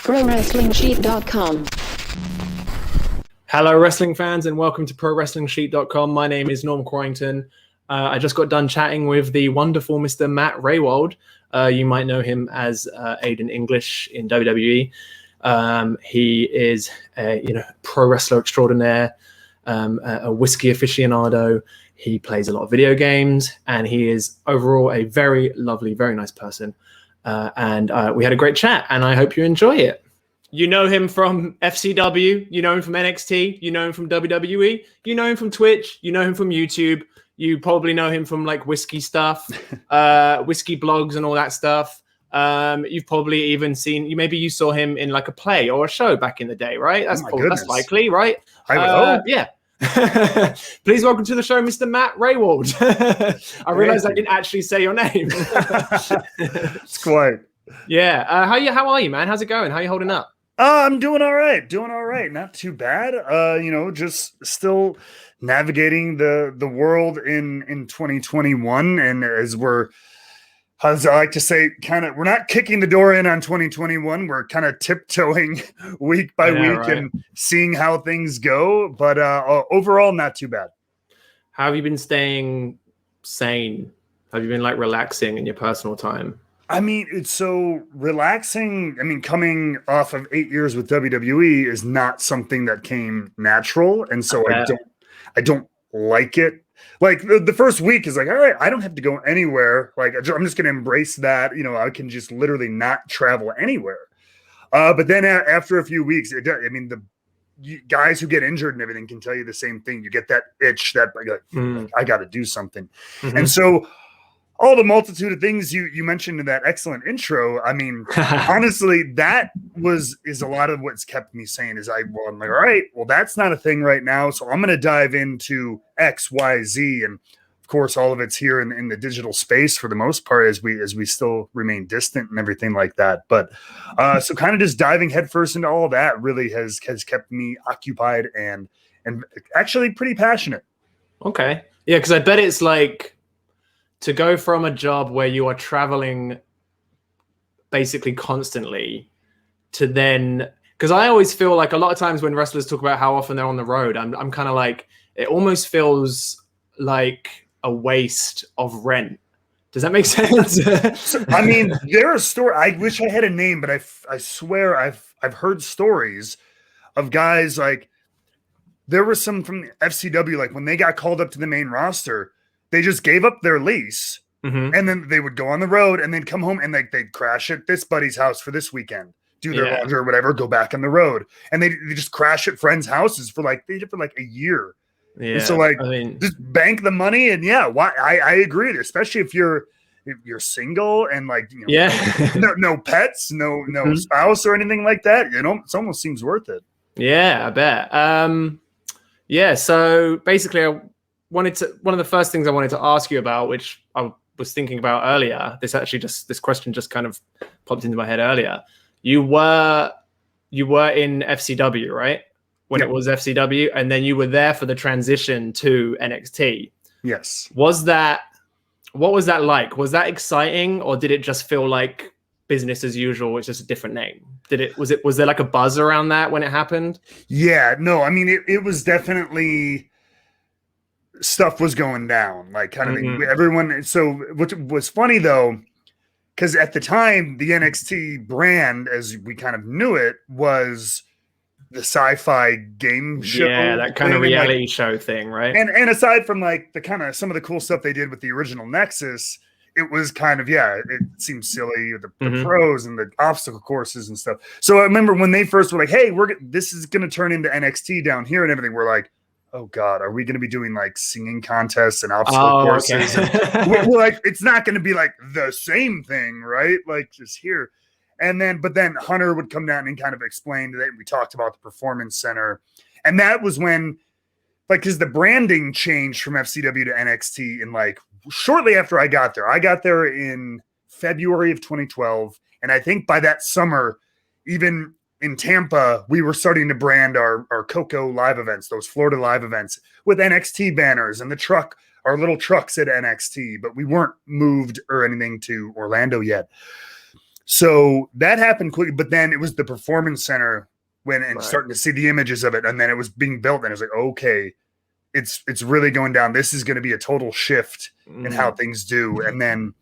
ProWrestlingSheet.com. Hello, wrestling fans, and welcome to ProWrestlingSheet.com. My name is Quarrinton. I just got done chatting with the wonderful Mr. Matt Rehwoldt. You might know him as Aiden English in WWE. He is a pro wrestler extraordinaire, a whiskey aficionado. He plays a lot of video games, and he is overall a very lovely, very nice person. And we had a great chat, and I hope you enjoy it. You know him from FCW, you know him from NXT, you know him from WWE, you know him from Twitch, you know him from YouTube. You probably know him from like whiskey stuff, whiskey blogs and all that stuff. You've probably even seen, maybe you saw him in like a play or a show back in the day, right? That's that's likely, right? I would hope. Yeah. Please welcome to the show, Mr. Matt Rehwoldt. I realized I didn't actually say your name. It's quite. Yeah. How are you, man? How's it going? How are you holding up? I'm doing all right. Not too bad. Just still navigating the world in 2021. And as I like to say, we're not kicking the door in on 2021. We're kind of tiptoeing week by week and seeing how things go. But overall, not too bad. How have you been staying sane? Have you been like relaxing in your personal time? I mean, it's so relaxing. I mean, coming off of 8 years with WWE is not something that came natural. And so I don't like it. Like the first week is like, all right, I don't have to go anywhere. Like, I'm just going to embrace that. I can just literally not travel anywhere. But then after a few weeks, the guys who get injured and everything can tell you the same thing. You get that itch that I got to do something. Mm-hmm. And so all the multitude of things you mentioned in that excellent intro. I mean, honestly, that is a lot of what's kept me sane. I'm like, all right, well, that's not a thing right now. So I'm going to dive into X, Y, Z. And of course, all of it's here in the digital space for the most part, as we still remain distant and everything like that. But so kind of just diving headfirst into all of that really has kept me occupied and actually pretty passionate. Okay. Yeah. Cause I bet it's like, to go from a job where you are traveling basically constantly to then, because I always feel like a lot of times when wrestlers talk about how often they're on the road, I'm kind of like, it almost feels like a waste of rent. Does that make sense? I mean, there are stories. I wish I had a name, but I swear I've heard stories of guys like, there was some from FCW, like when they got called up to the main roster, they just gave up their lease, and then they would go on the road and then come home and they'd crash at this buddy's house for this weekend, do their laundry or whatever, go back on the road. And they just crash at friends' houses for like a year. Yeah. And so just bank the money and I agree. Especially if you're single and no pets, no spouse or anything like that, it almost seems worth it. Yeah, I bet. So basically one of the first things I wanted to ask you about, which I was thinking about earlier, this question just kind of popped into my head earlier. You were in FCW, right? When it was FCW, and then you were there for the transition to NXT. Yes. What was that like? Was that exciting, or did it just feel like business as usual? It's just a different name. Was there like a buzz around that when it happened? Yeah, no, I mean it was definitely. Stuff was going down, like kind of thing. Everyone. So what was funny though, because at the time the NXT brand, as we kind of knew it, was the sci-fi game show. Yeah, that kind of reality show thing, right? And aside from like the kind of some of the cool stuff they did with the original Nexus, it was kind of it seemed silly with the pros and the obstacle courses and stuff. So I remember when they first were like, "Hey, this is going to turn into NXT down here and everything." We're like, oh God, are we going to be doing like singing contests and obstacle courses? Okay. We're like, it's not going to be like the same thing, right? Like just here. But then Hunter would come down and kind of explain that we talked about the Performance Center. And that was when, because the branding changed from FCW to NXT in shortly after I got there. I got there in February of 2012. And I think by that summer, even in Tampa, we were starting to brand our Coco live events, those Florida live events, with NXT banners and our little trucks at NXT, but we weren't moved or anything to Orlando yet. So that happened quickly, but then it was the Performance Center starting to see the images of it, and then it was being built, and it was like, okay, it's really going down. This is going to be a total shift in how things do. And then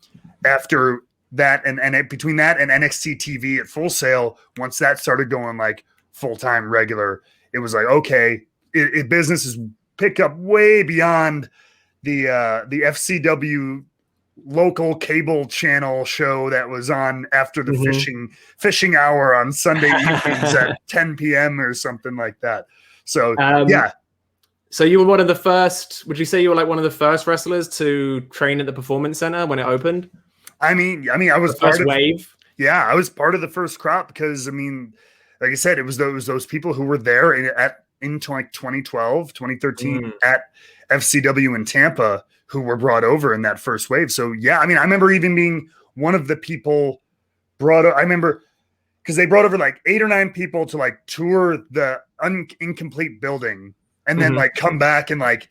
after that, and between that and NXT TV at Full Sail, once that started going like full-time regular, it was like, okay, business is picked up way beyond the FCW local cable channel show that was on after the fishing hour on Sunday evenings at 10 p.m. or something like that. So yeah. So you were one of the first, would you say you were like one of the first wrestlers to train at the Performance Center when it opened? I mean, I was the first wave. Yeah, I was part of the first crop because, I mean, like I said, it was those people who were there into like 2012, 2013 at FCW in Tampa who were brought over in that first wave. So yeah, I mean, I remember even being one of the people I remember because they brought over like 8 or 9 people to like tour the incomplete building and then like come back and like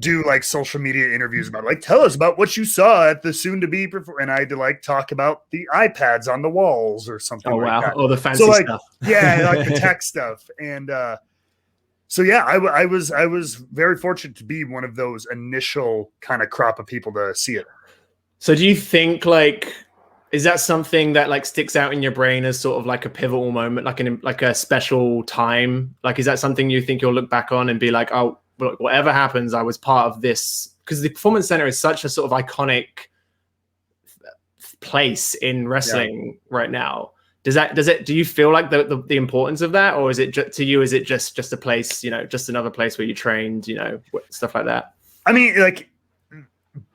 do like social media interviews about like, tell us about what you saw at the soon to be and I had to like talk about the iPads on the walls or something. Oh, like wow. that. Oh, the fancy stuff. Yeah, like the tech stuff. And so yeah, I was very fortunate to be one of those initial kind of crop of people to see it. So do you think like, is that something that like sticks out in your brain as sort of like a pivotal moment, like a special time? Like, is that something you think you'll look back on and be like, oh, look, whatever happens, I was part of this? Because the Performance Center is such a sort of iconic place in wrestling right now. Do you feel like the importance of that, or is it to you? Is it just a place, just another place where you trained, stuff like that? I mean, like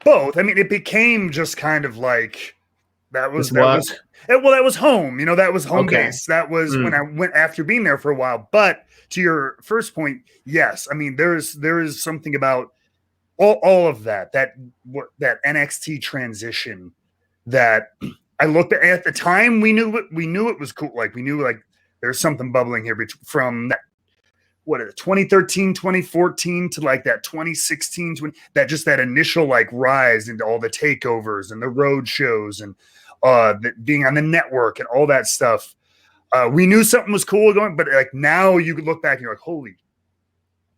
both. I mean, it became just kind of like that was home. That was home base. That was when I went after being there for a while. But to your first point, yes. I mean, there is something about all of that NXT transition that I looked at the time. We knew it was cool. Like we knew like there's something bubbling here from that 2013, 2014 to like that 2016, that initial like rise into all the takeovers and the road shows and being on the network and all that stuff. We knew something was cool going, but like now you could look back and you're like, holy,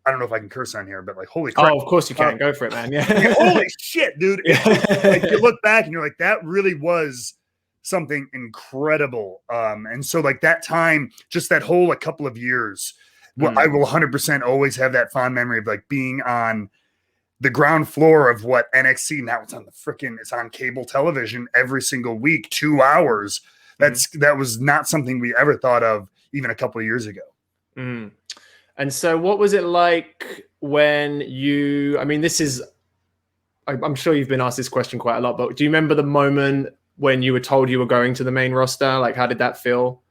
I don't know if I can curse on here, but like, holy crap. Oh, of course you can. Go for it, man. Yeah. Holy shit, dude. Like you look back and you're like, that really was something incredible. And so like that time, just that whole like couple of years, I will 100% always have that fond memory of like being on the ground floor of what NXT, now it's on cable television every single week, 2 hours. That was not something we ever thought of even a couple of years ago. And so what was it like when I'm sure you've been asked this question quite a lot, but do you remember the moment when you were told you were going to the main roster? Like, how did that feel?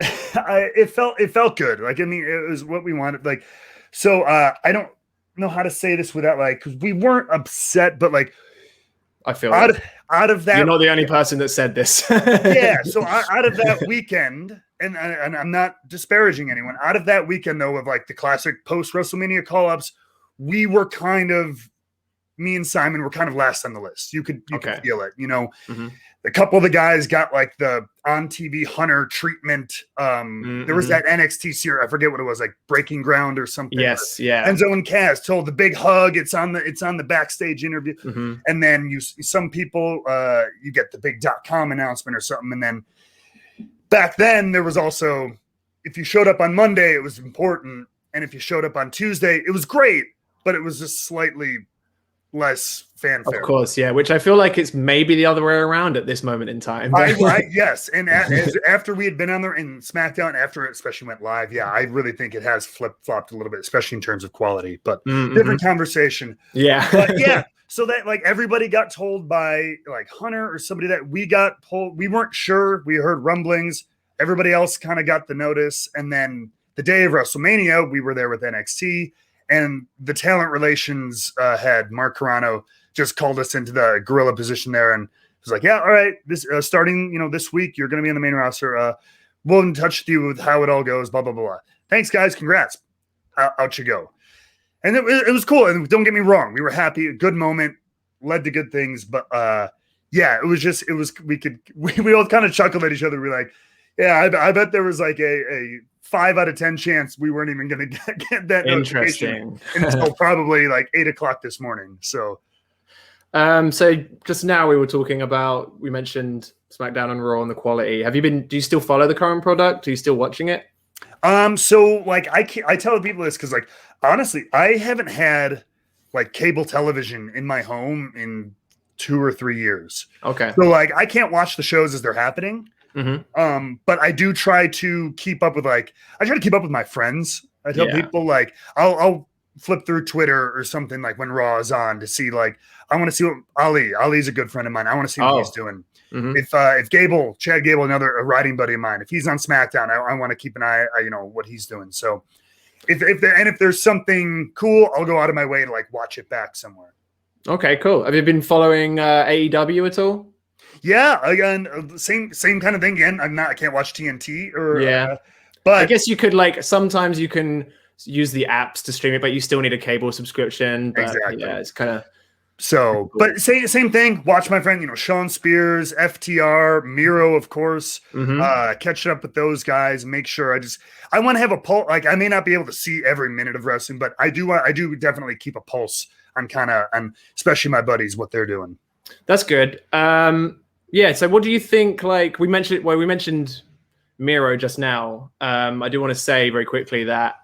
It felt good. Like, I mean, it was what we wanted. Like, so I don't know how to say this without like, because we weren't upset, but like, I feel out of that, you're not the only person that said this. Yeah. So out of that weekend, and I'm not disparaging anyone. Out of that weekend, though, of like the classic post WrestleMania call ups, we were me and Simon were kind of last on the list. You could feel it. A couple of the guys got like the on TV Hunter treatment. There was that NXT series. I forget what it was, like Breaking Ground or something. Yes, yeah. Enzo and Kaz told the big hug. It's on the backstage interview. And then some people you get the big .com announcement or something. And then back then there was also, if you showed up on Monday, it was important, and if you showed up on Tuesday, it was great, but it was just slightly less fanfare. Of course, yeah. Which I feel like it's maybe the other way around at this moment in time. Yes, and after we had been on there in SmackDown, after it especially went live, yeah, I really think it has flip-flopped a little bit, especially in terms of quality. But different conversation. Yeah, but yeah. So that like everybody got told by like Hunter or somebody that we got pulled. We weren't sure. We heard rumblings. Everybody else kind of got the notice, and then the day of WrestleMania, we were there with NXT. And the talent relations head, Mark Carano, just called us into the gorilla position there and was like, yeah, all right, this starting, this week, you're going to be on the main roster. We'll in touch with you with how it all goes, blah, blah, blah, blah. Thanks, guys. Congrats. Out you go. And it was cool. And don't get me wrong. We were happy. A good moment. Led to good things. But Yeah, we all kind of chuckled at each other. We were like, yeah, I bet there was like a 5 out of 10 chance we weren't even going to get that notification until probably like 8 o'clock this morning. So just now we mentioned SmackDown and Raw and the quality. Do you still follow the current product? Are you still watching it? So like I tell people this because like honestly, I haven't had like cable television in my home in 2 or 3 years. Okay. So like I can't watch the shows as they're happening. Mm-hmm. But I do try to keep up with I try to keep up with my friends. I tell people like I'll flip through Twitter or something like when Raw is on to see like I want to see what Ali's a good friend of mine. I want to see what he's doing. Mm-hmm. If Chad Gable, a writing buddy of mine, if he's on SmackDown, I want to keep an eye, what he's doing. So if there's something cool, I'll go out of my way to like watch it back somewhere. Okay, cool. Have you been following AEW at all? Yeah, again, same kind of thing. Again, I can't watch TNT but I guess you could sometimes you can use the apps to stream it, but you still need a cable subscription. But exactly. Yeah, it's kind of. So, but same thing. Watch my friend, Sean Spears, FTR, Miro, of course. Mm-hmm. Catching up with those guys. Make sure I want to have a pulse. Like I may not be able to see every minute of wrestling, but I do definitely keep a pulse on especially my buddies, what they're doing. That's good. Yeah. So, what do you think? Like we mentioned Miro just now. I do want to say very quickly that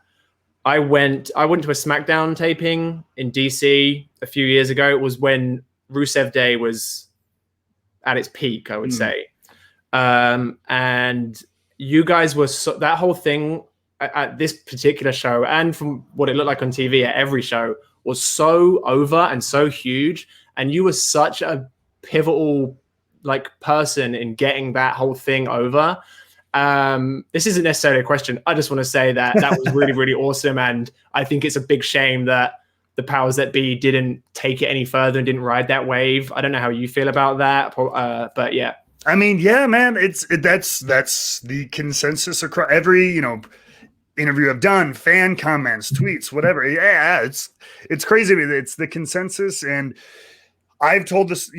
I went to a SmackDown taping in DC a few years ago. It was when Rusev Day was at its peak, I would say. And you guys were that whole thing at this particular show, and from what it looked like on TV at every show, was so over and so huge. And you were such a pivotal person in getting that whole thing over. This isn't necessarily a question. I just want to say that was really, really awesome. And I think it's a big shame that the powers that be didn't take it any further and didn't ride that wave. I don't know how you feel about that, but yeah. I mean, yeah, man, that's the consensus across every, interview I've done, fan comments, tweets, whatever. Yeah, it's crazy. It's the consensus. And I've told this,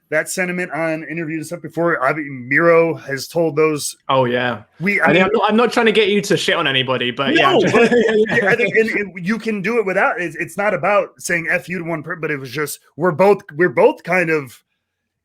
that sentiment on interviews and stuff before. Miro has told those. Oh yeah. I'm not trying to get you to shit on anybody, but no, I think and you can do it without. It's not about saying "f you" to one person, but it was just we're both kind of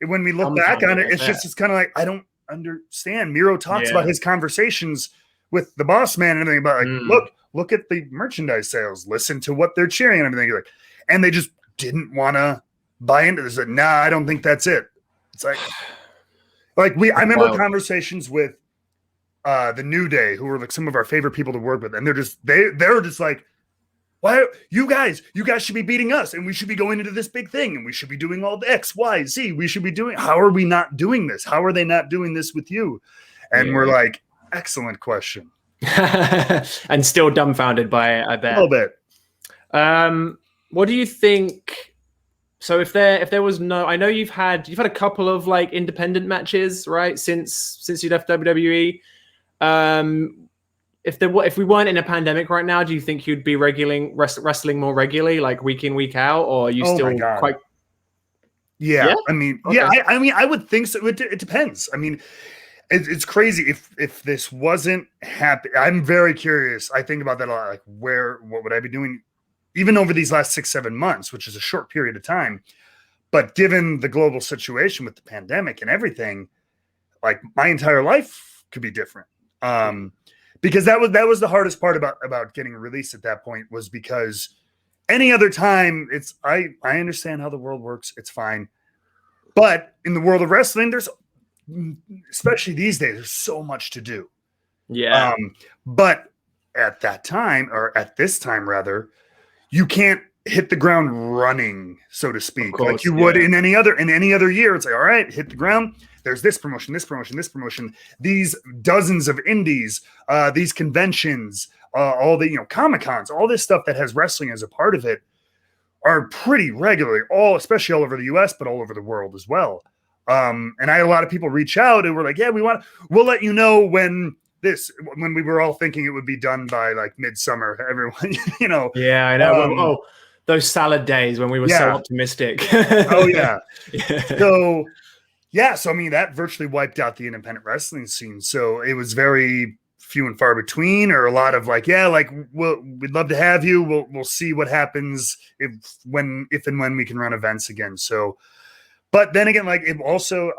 when we look back on it, it's kind of like I don't understand. Miro talks about his conversations with the boss man and everything about look at the merchandise sales, listen to what they're cheering and everything, and they just didn't want to buy into this. Nah, I don't think that's it. It's like I remember conversations with the New Day, who were some of our favorite people to work with, and they're just like, why you guys should be beating us, and we should be going into this big thing, and we should be doing all the X, Y, Z. We should be doing. How are we not doing this? How are they not doing this with you? And we're like, excellent question. And still dumbfounded by it, I bet. A little bit. What do you think? So if there was no, I know you've had a couple of independent matches, right? Since you left WWE. If we weren't in a pandemic right now, do you think you'd be wrestling more regularly, week in, week out, or are you still quite? Yeah, I mean, okay. I mean, I would think so. It depends. I mean, it's crazy if this wasn't happening. I'm very curious. I think about that a lot. What would I be doing? Even over these last 6-7 months, which is a short period of time, but given the global situation with the pandemic and everything, my entire life could be different. Because that was the hardest part about getting released at that point, was because any other time I understand how the world works. It's fine. But in the world of wrestling, there's, especially these days, there's so much to do. Yeah. But at that time, or at this time rather, you can't hit the ground running, so to speak, course, like you would in any other year. It's all right, hit the ground. There's this promotion, these dozens of indies, these conventions, all the Comic-Cons, all this stuff that has wrestling as a part of it are pretty regularly, especially all over the US, but all over the world as well. And I had a lot of people reach out and were like, yeah, we'll let you know when we were all thinking it would be done by midsummer, everyone, Yeah, I know. Those salad days when we were so optimistic. Oh yeah. So Yeah, so I mean that virtually wiped out the independent wrestling scene. So it was very few and far between, or a lot of like, yeah, like we'd love to have you. We'll see what happens if and when we can run events again. So, but then again, like it also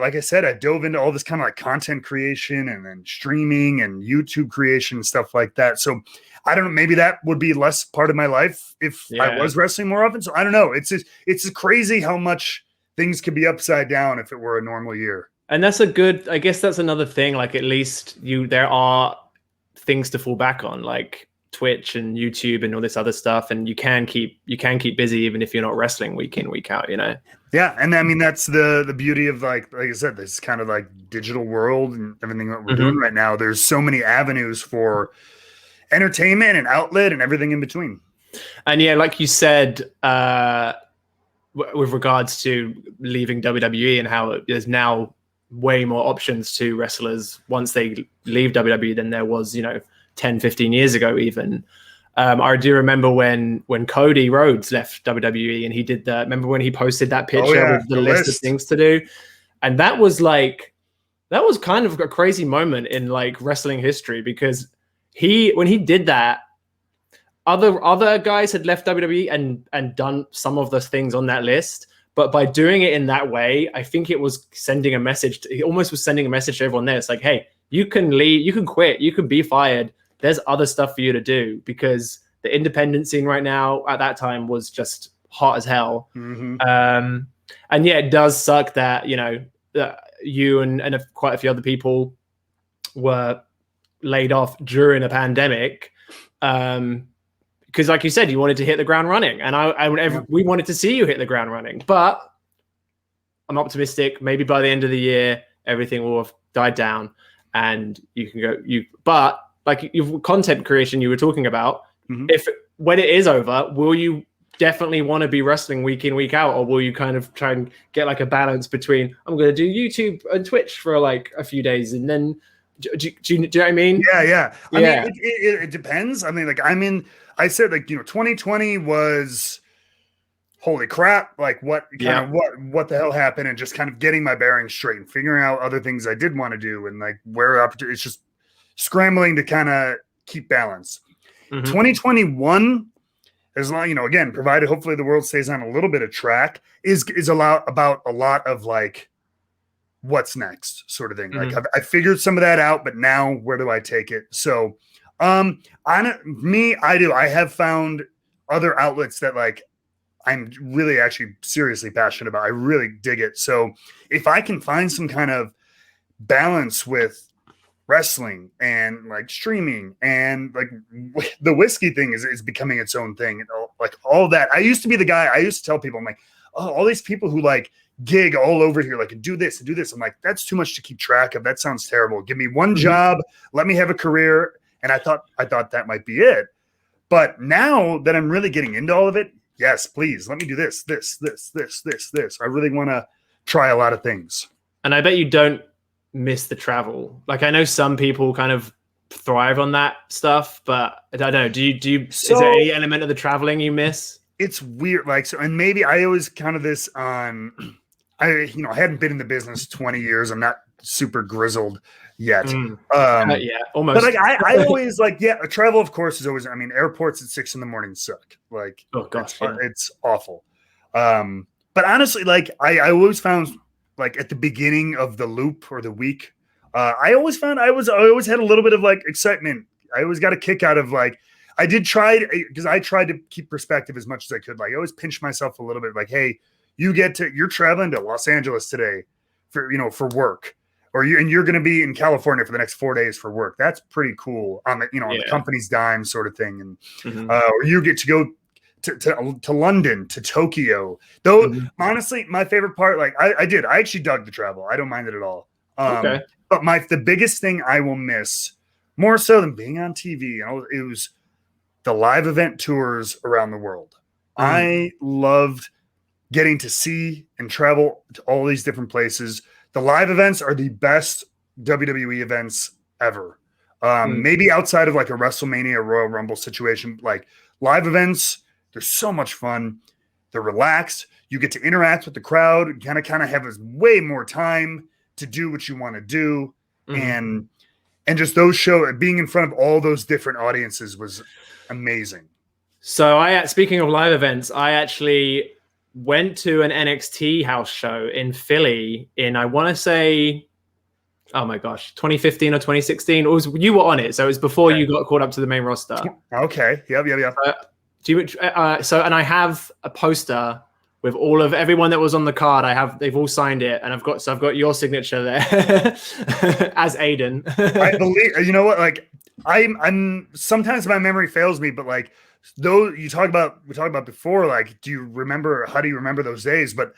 like I said, I dove into all this kind of like content creation and then streaming and YouTube creation and stuff like that. So I don't know, maybe that would be less part of my life if I was wrestling more often. So I don't know. It's crazy how much things could be upside down if it were a normal year. And that's I guess that's another thing. Like at least there are things to fall back on, like Twitch and YouTube and all this other stuff. And you can keep busy even if you're not wrestling week in, week out, Yeah, and I mean that's the beauty of like I said, this kind of like digital world and everything that we're doing right now. There's so many avenues for entertainment and outlet and everything in between. And yeah, like you said, with regards to leaving WWE and how there's now way more options to wrestlers once they leave WWE than there was, 10, 15 years ago even. I do remember when Cody Rhodes left WWE and he did that. Remember when he posted that picture with the list of things to do? And that was kind of a crazy moment in like wrestling history, because when he did that, other guys had left WWE and done some of those things on that list. But by doing it in that way, I think it was sending a message. It almost was sending a message to everyone there. It's like, hey, you can leave, you can quit, you can be fired. There's other stuff for you to do, because the independent scene right now at that time was just hot as hell. And yeah, it does suck that, you and quite a few other people were laid off during a pandemic. Because like you said, you wanted to hit the ground running, and we wanted to see you hit the ground running. But I'm optimistic. Maybe by the end of the year, everything will have died down, and you can go. But like your content creation you were talking about, when it is over, will you definitely want to be wrestling week in, week out, or will you kind of try and get like a balance between I'm going to do YouTube and Twitch for like a few days, and then do you know what I mean? Yeah. I mean, it depends. I mean, like I said, like, 2020 was holy crap. Like what the hell happened, and just kind of getting my bearings straight and figuring out other things I did want to do, and like where it's just scrambling to kind of keep balance. 2021 is again, provided hopefully the world stays on a little bit of track, is about a lot of like what's next sort of thing. Like I figured some of that out, but now where do I take it? So I have found other outlets that like I'm really actually seriously passionate about. I really dig it. So if I can find some kind of balance with wrestling and like streaming, and like the whiskey thing is becoming its own thing, and like all that. I used to be the guy, I used to tell people, I'm like, oh, all these people who like gig all over here, like do this and do this. I'm like, that's too much to keep track of. That sounds terrible. Give me one job, let me have a career. And I thought that might be it. But now that I'm really getting into all of it, yes, please let me do this. I really want to try a lot of things. And I bet you don't miss the travel. Like I know some people kind of thrive on that stuff, but I don't know. Do you is there any element of the traveling you miss? It's weird. Like, so, and maybe I always kind of this on, I hadn't been in the business 20 years. I'm not super grizzled yet. Yeah, almost. But like I always like, travel of course is always, I mean, airports at 6 a.m. suck. Like, oh gosh, it's awful. But honestly, like I always found like at the beginning of the loop or the week, I always found I always had a little bit of like excitement. I always got a kick out of like, I did try, because I tried to keep perspective as much as I could. Like I always pinch myself a little bit like, hey, you're traveling to Los Angeles today for work, or you're going to be in California for the next 4 days for work. That's pretty cool on the, on the company's dime sort of thing. And, or you get to go to London, to Tokyo. Though honestly, my favorite part, like I actually dug the travel. I don't mind it at all. Okay. But the biggest thing I will miss more so than being on TV, it was the live event tours around the world. I loved getting to see and travel to all these different places. The live events are the best WWE events ever. Maybe outside of like a WrestleMania Royal Rumble situation, like live events, they're so much fun. They're relaxed. You get to interact with the crowd, kind of have way more time to do what you want to do. And just those shows, being in front of all those different audiences was amazing. So speaking of live events, I actually went to an NXT house show in Philly I want to say, oh my gosh, 2015 or 2016. You were on it, so it was before you got called up to the main roster. Okay. Yep. And I have a poster with everyone that was on the card. They've all signed it, and I've got your signature there as Aiden. I believe, you know what, like I'm sometimes my memory fails me, but like though we talked about before, like how do you remember those days? But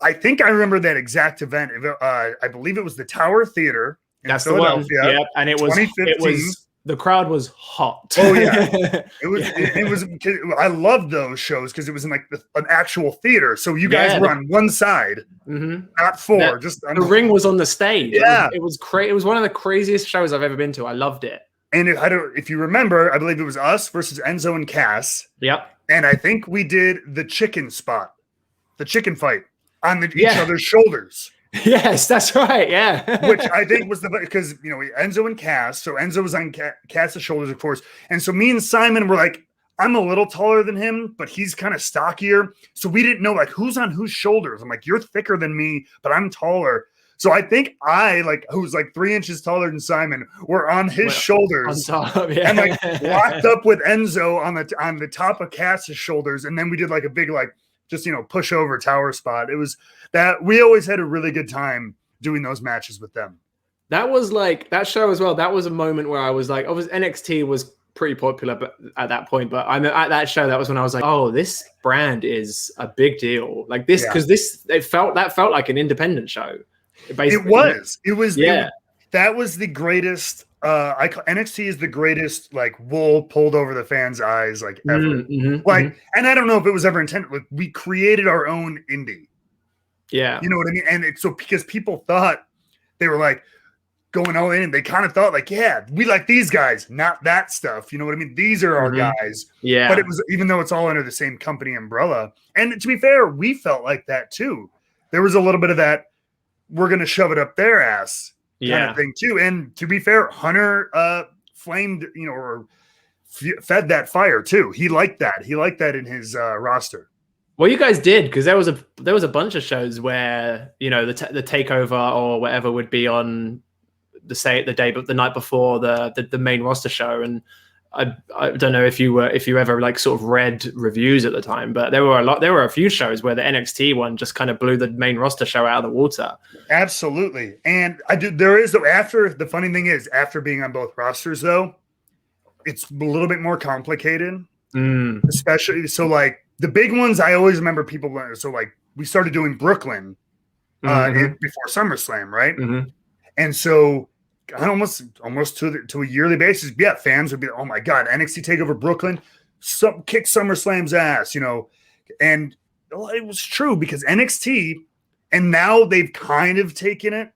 I think I remember that exact event. I believe it was the Tower Theater in Philadelphia. The one. Yep, and it was the crowd was hot. Oh yeah, it was. I loved those shows because it was in like an actual theater. So you guys were on one side, not four. The ring was on the stage. Yeah, it was It was one of the craziest shows I've ever been to. I loved it. And if you remember, I believe it was us versus Enzo and Cass. Yep. And I think we did the chicken spot, the chicken fight on each other's shoulders. Yes, that's right. Yeah. Which I think was because, Enzo and Cass. So Enzo was on Cass's shoulders, of course. And so me and Simon were like, I'm a little taller than him, but he's kind of stockier. So we didn't know like who's on whose shoulders. I'm like, you're thicker than me, but I'm taller. So I think who's like 3 inches taller than Simon, were on his shoulders on top, and like locked up with Enzo on the top of Cass's shoulders. And then we did like a big, like, just, push over tower spot. It was that we always had a really good time doing those matches with them. That was like that show as well. That was a moment where I was like, NXT was pretty popular at that point, but I'm at that show. That was when I was like, oh, this brand is a big deal. Like this, because that felt like an independent show. Basically. It was. That was the greatest. NXT is the greatest, like, wool pulled over the fans' eyes, like, ever. And I don't know if it was ever intended. Like, we created our own indie. Yeah, you know what I mean. And so because people thought they were like going all in, and they kind of thought like, yeah, we like these guys, not that stuff. You know what I mean? These are our guys. Yeah. But it was, even though it's all under the same company umbrella. And to be fair, we felt like that too. There was a little bit of that. We're going to shove it up their ass kind of thing too. And to be fair, Hunter flamed, or fed that fire too. He liked that. He liked that in his roster. Well, you guys did, because there was a bunch of shows where the takeover or whatever would be on the night before the main roster show, and I don't know if you ever like sort of read reviews at the time, but there were a few shows where the NXT one just kind of blew the main roster show out of the water. Absolutely. And the funny thing is, after being on both rosters though, it's a little bit more complicated. Especially so like the big ones I always remember people, so like we started doing Brooklyn before SummerSlam, right? And so almost to a yearly basis, fans would be, oh my god, NXT TakeOver Brooklyn, kick SummerSlam's ass, and it was true because NXT, and now they've kind of taken it,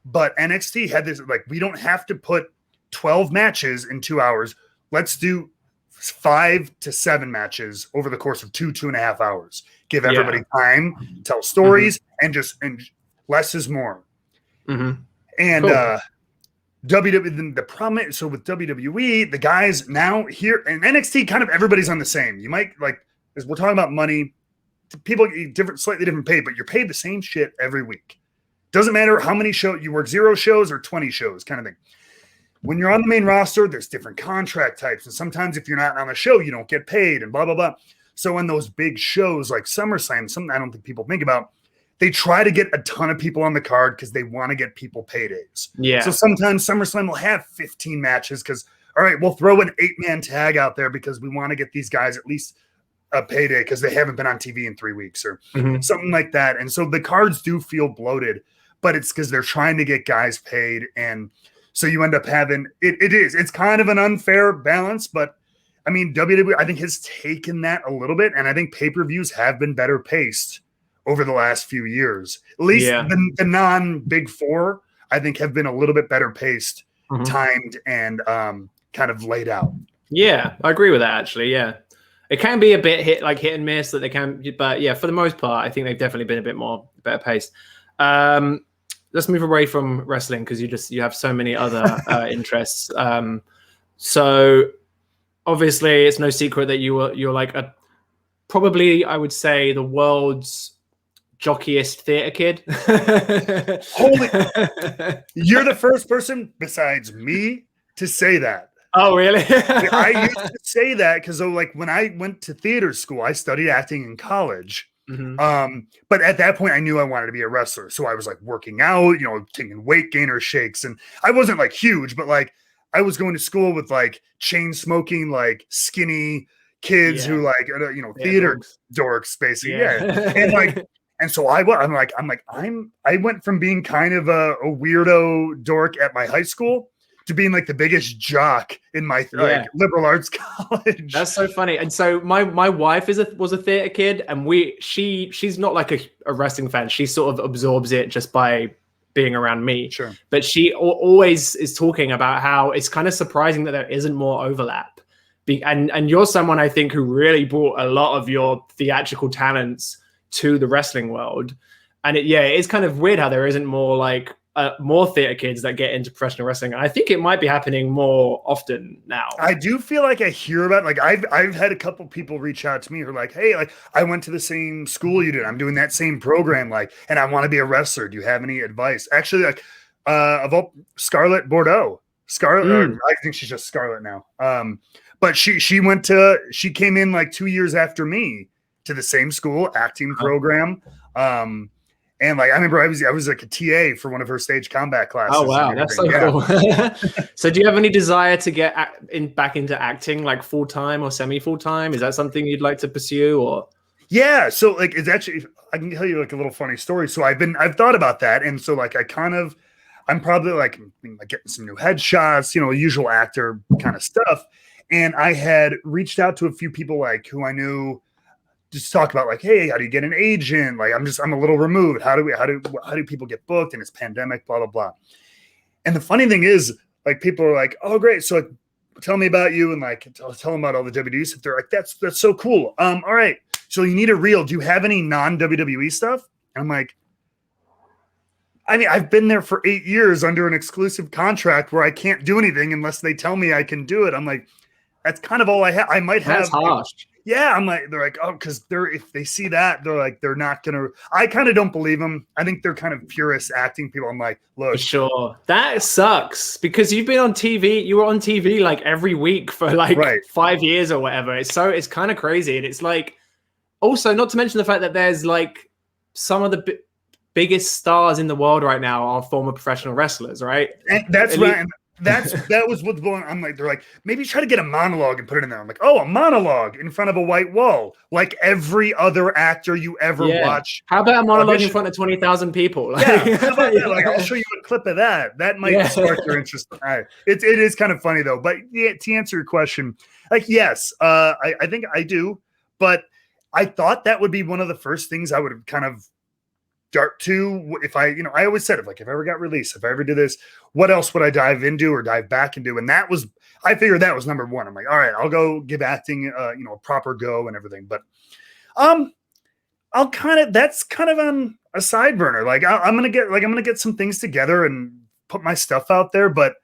but NXT had this like, we don't have to put 12 matches in 2 hours. Let's do 5 to 7 matches over the course of 2.5 hours. Give everybody time, tell stories, and less is more. And cool. The problem, so with WWE, the guys now here and NXT, kind of everybody's on the same. You might like, as we're talking about money, people get slightly different pay, but you're paid the same shit every week. Doesn't matter how many shows you work, 0 shows or 20 shows, kind of thing. When you're on the main roster, there's different contract types, and sometimes if you're not on a show, you don't get paid, and blah blah blah. So on those big shows like SummerSlam, something I don't think people think about, they try to get a ton of people on the card because they want to get people paydays. Yeah. So sometimes SummerSlam will have 15 matches because, all right, we'll throw an 8-man tag out there because we want to get these guys at least a payday because they haven't been on TV in 3 weeks or something like that. And so the cards do feel bloated, but it's because they're trying to get guys paid. And so you end up having it's kind of an unfair balance, but I mean, WWE, I think, has taken that a little bit. And I think pay-per-views have been better paced over the last few years. At least the non-Big Four, I think, have been a little bit better paced, timed, and kind of laid out. Yeah, I agree with that, actually, yeah. It can be a bit hit and miss that they can, but yeah, for the most part, I think they've definitely been a bit more better paced. Let's move away from wrestling because you have so many other interests. So obviously, it's no secret that you're like probably I would say the world's jockiest theater kid. Holy! You're the first person besides me to say that. Oh, really? I used to say that because like when I went to theater school, I studied acting in college. Mm-hmm. But at that point, I knew I wanted to be a wrestler. So I was like working out, taking weight gainer shakes. And I wasn't like huge, but like I was going to school with like chain smoking, like skinny kids who like, theater dorks basically. Yeah. And like, and so I went from being kind of a weirdo dork at my high school to being like the biggest jock in my liberal arts college. That's so funny. And so my wife was a theater kid, and she's not like a wrestling fan. She sort of absorbs it just by being around me. Sure. But she always is talking about how it's kind of surprising that there isn't more overlap. And you're someone I think who really brought a lot of your theatrical talents to the wrestling world. And it is kind of weird how there isn't more like more theater kids that get into professional wrestling. And I think it might be happening more often now. I do feel like I hear about like I've had a couple people reach out to me who are like, hey, like I went to the same school you did. I'm doing that same program, like, and I want to be a wrestler. Do you have any advice? Actually, like Scarlett Bordeaux. Scarlett, I think she's just Scarlett now. But she came in like 2 years after me to the same school acting program. And like I remember I was like a TA for one of her stage combat classes. Oh wow, that's so cool. So do you have any desire to get back into acting like full time or semi full time? Is that something you'd like to pursue or? Yeah, so like it's actually I can tell you like a little funny story. So I've thought about that, and so like I'm probably like getting some new headshots, usual actor kind of stuff. And I had reached out to a few people like who I knew. Just talk about like, hey, how do you get an agent? Like, I'm a little removed. How do people get booked in this pandemic? Blah blah blah. And the funny thing is, like, people are like, oh great, so like, tell me about you, and like tell them about all the WWE stuff. They're like, that's so cool. All right, so you need a reel. Do you have any non-WWE stuff? And I'm like, I mean, I've been there for 8 years under an exclusive contract where I can't do anything unless they tell me I can do it. I'm like, that's kind of all I have. I might have. That's harsh. Yeah, I'm like, they're like, oh, because if they see that, they're like, they're not gonna. I kind of don't believe them. I think they're kind of purist acting people. I'm like, look, for sure, that sucks because you've been on TV. You were on TV like every week for like 5 years or whatever. It's kind of crazy, and it's like also not to mention the fact that there's like some of the biggest stars in the world right now are former professional wrestlers, right? And that's right. That was what's going on. I'm like, they're like, maybe try to get a monologue and put it in there. I'm like, oh, a monologue in front of a white wall, like every other actor you ever watch. How about a monologue in front of 20,000 people? Like, how about that? Like, I'll show you a clip of that. That might spark your interest. It is kind of funny though. But yeah, to answer your question, like, yes, I think I do. But I thought that would be one of the first things I would kind of dart to if I always said if I ever got released, if I ever did this, what else would I dive into or dive back into? And I figured that was number one. I'm like, all right, I'll go give acting, a proper go and everything. But, that's kind of on a side burner. Like I'm going to get some things together and put my stuff out there. But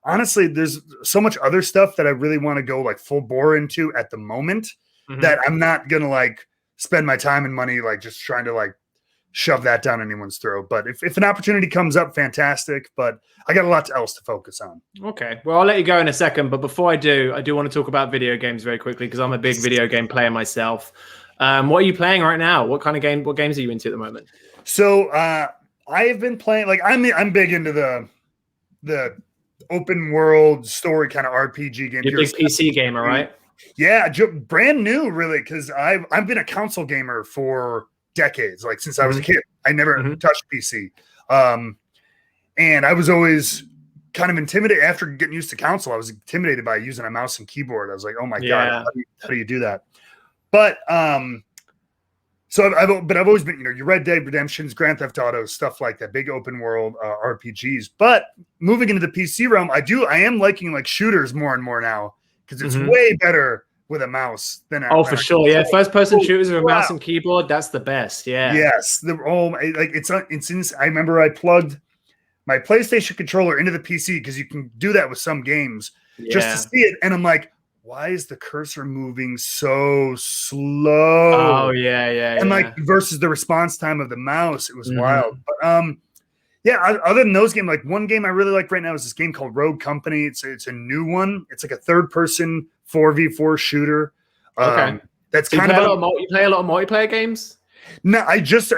honestly, there's so much other stuff that I really want to go like full bore into at the moment that I'm not going to like spend my time and money, like just trying to like shove that down anyone's throat. But if an opportunity comes up, fantastic. But I got a lot else to focus on. Okay. Well, I'll let you go in a second. But before I do want to talk about video games very quickly because I'm a big video game player myself. What are you playing right now? What games are you into at the moment? So I have been playing, like I'm big into the open world story kind of RPG game. You're a big PC gamer, right? Yeah, brand new, really, because I've been a console gamer for decades, like since I was a kid. I never touched PC. And I was always kind of intimidated after getting used to console. I was intimidated by using a mouse and keyboard. I was like, oh my God, how do you do that? But so I've always been, your Red Dead Redemptions, Grand Theft Auto, stuff like that, big open world RPGs. But moving into the PC realm, I am liking like shooters more and more now because it's way better with a mouse than for sure. Yeah, first-person shooters with a mouse and keyboard. That's the best. Yeah. Yes. I remember I plugged my PlayStation controller into the PC because you can do that with some games just to see it, and I'm like, why is the cursor moving so slow? Oh yeah. And like versus the response time of the mouse, it was wild. But other than those games, like one game I really like right now is this game called Rogue Company. It's a new one. It's like a third-person 4v4 shooter. That's kind of you play a lot of multiplayer games. No, I just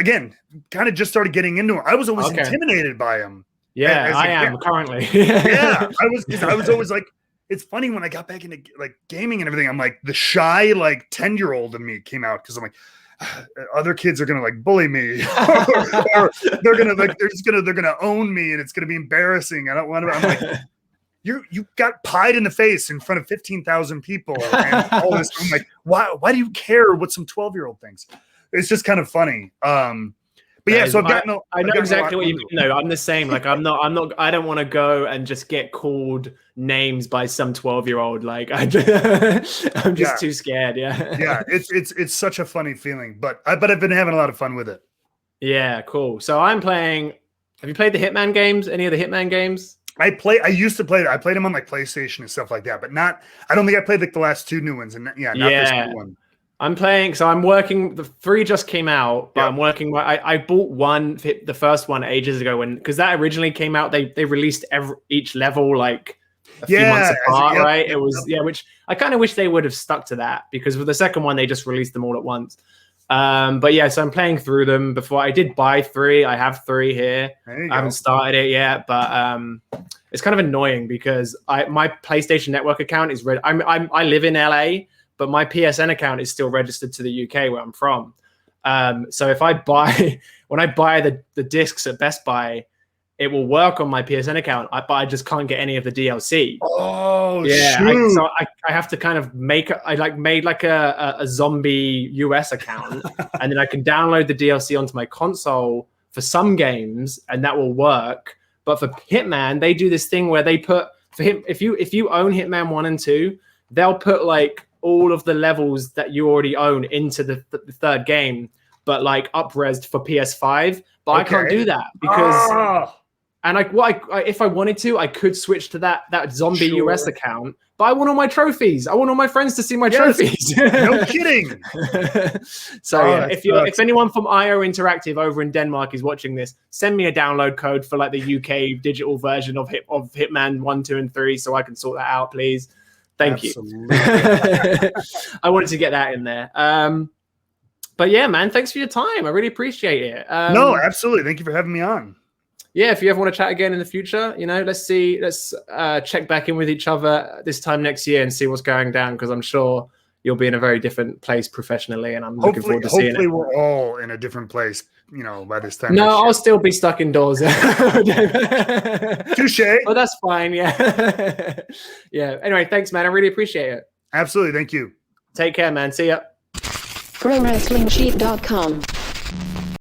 kind of just started getting into it. I was always intimidated by them. Yeah, I am currently. I was always like, it's funny when I got back into like gaming and everything. I'm like the shy like 10-year-old in me came out because I'm like, other kids are gonna like bully me, or they're gonna own me, and it's gonna be embarrassing. I don't want to. I'm like, you got pied in the face in front of 15,000 people and all this. I'm like, why do you care what some 12-year-old thinks? It's just kind of funny. But yeah, so I know exactly what you mean. No, I'm the same. Like I don't want to go and just get called names by some 12-year-old. Like I'm just too scared. Yeah. It's such a funny feeling, but I've been having a lot of fun with it. Yeah, cool. So I'm playing. Have you played the Hitman games? Any of the Hitman games? I used to play. I played them on like PlayStation and stuff like that, but not. I don't think I played like the last 2 new ones, and not this new one. I'm playing, so I'm working. The 3 just came out, but I'm working. I bought the first one ages ago because that originally came out. They released each level like a few months apart, right? It was which I kind of wish they would have stuck to that because with the second one they just released them all at once. But yeah, so I'm playing through them. Before I did buy 3, I have 3 here. I haven't started it yet, but it's kind of annoying because my PlayStation Network account is red. I live in LA. But my PSN account is still registered to the UK where I'm from. So if when I buy the discs at Best Buy, it will work on my PSN account, but I just can't get any of the DLC. Oh, yeah. So I have to kind of made like a zombie US account, and then I can download the DLC onto my console for some games, and that will work. But for Hitman, they do this thing where they put if you own Hitman 1 and 2, they'll put like all of the levels that you already own into the third game, but like up-resed for PS5. But I can't do that because and like if I wanted to, I could switch to that zombie US account. But I want all my trophies. I want all my friends to see my trophies. No kidding. So if anyone from IO Interactive over in Denmark is watching this, send me a download code for like the UK digital version of Hitman 1, 2, and 3, so I can sort that out, please. Thank you. I wanted to get that in there. But yeah, man, thanks for your time. I really appreciate it. No, absolutely. Thank you for having me on. Yeah, if you ever want to chat again in the future, let's check back in with each other this time next year and see what's going down, because I'm sure you'll be in a very different place professionally, and I'm looking forward to seeing it. Hopefully we're all in a different place, by this time. No, I'll still be stuck indoors. Touche. Well, that's fine, yeah. Yeah, anyway, thanks, man. I really appreciate it. Absolutely, thank you. Take care, man. See ya. ProWrestlingSheet.com